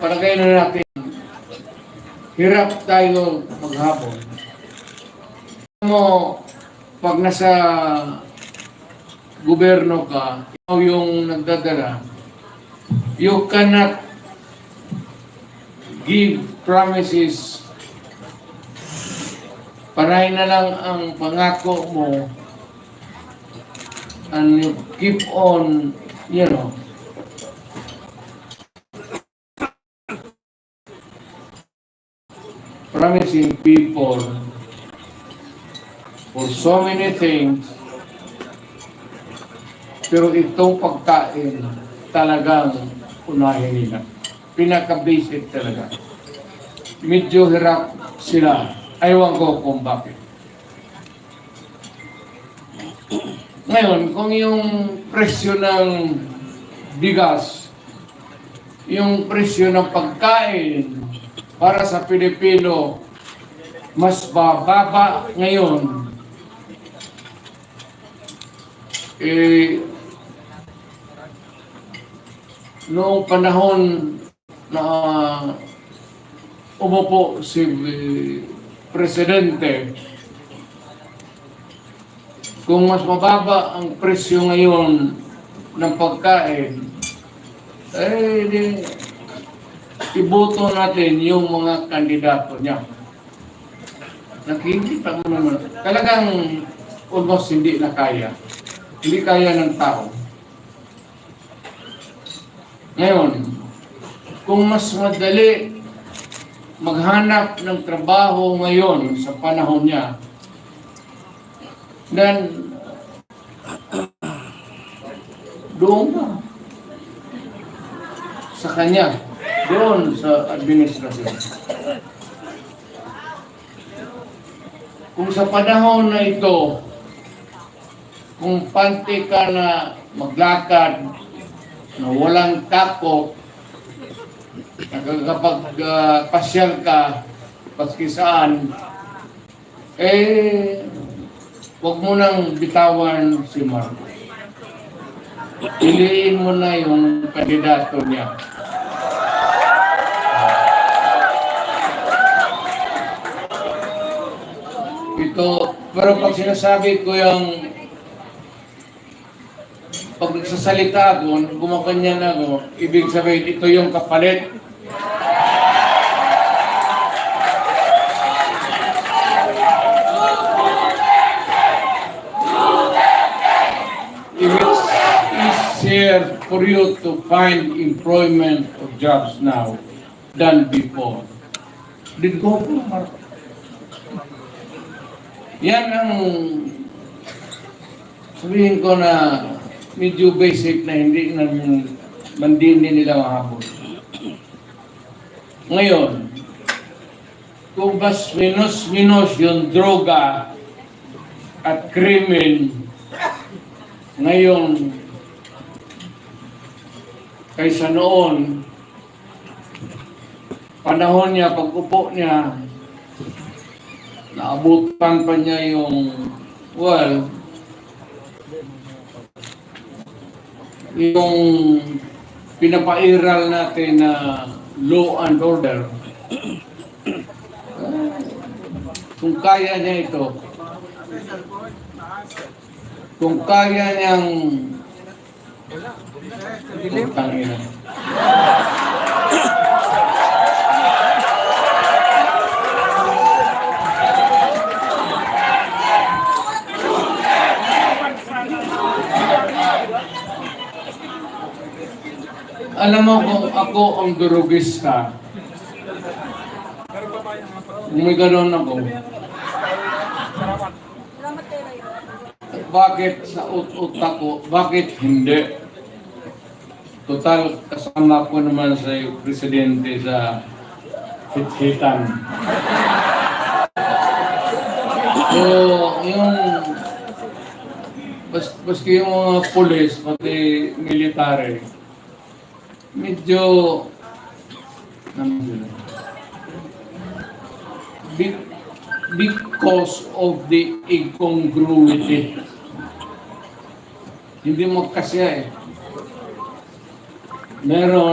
palagay na natin, hirap tayo maghapon. Mo, pag nasa gobyerno ka, ikaw yung nagdadala, you cannot give promises. Panay na lang ang pangako mo and you keep on, promising people for so many things, pero itong pagkain talagang unahin nila. Pinaka-basic talaga. Medyo hirap sila. Aywan ko kung bakit. Ngayon, kung yung presyo ng bigas, yung presyo ng pagkain para sa Pilipino mas bababa ngayon, noong panahon na umupo si Presidente, kung mas mababa ang presyo ngayon ng pagkain, iboto natin yung mga kandidato niya. Nakikita mo naman, talagang almost hindi na kaya. Hindi kaya ng tao. Ngayon, kung mas madali maghanap ng trabaho ngayon sa panahon niya, then doon na sa kanya, doon sa administrasyon. Kung sa panahon na ito, kung panti ka na maglakad na walang takot, kapag pasyal ka, paski saan, huwag mo nang bitawan si Marcos. Piliin mo na yung kandidato niya. Ito, pero pag sinasabi ko yung pag nagsasalita ako, gumaganyan ako, ibig sabihin, ito yung kapalit. If it's easier for you to find employment or jobs now than before, then go for Marcos. Yan ang sabihin ko na medyo basic na hindi nila mahabol. Ngayon, kung mas minus yung droga at krimen ngayon kaysa noon, panahon niya, pag-upo niya, naabutan pa niya yung, yung pinapairal natin na law and order. Kung kaya niya ito, kung kaya niyang tangina. Alam mo kung ako ang durugista, may gano'n ako. Bakit sa utak ko, bakit hindi? Total, kasama ko naman sa presidente sa hit-hitan. So, yung baski yung mga pulis, pati military, medyo because of the incongruity. Hindi magkasya eh. Meron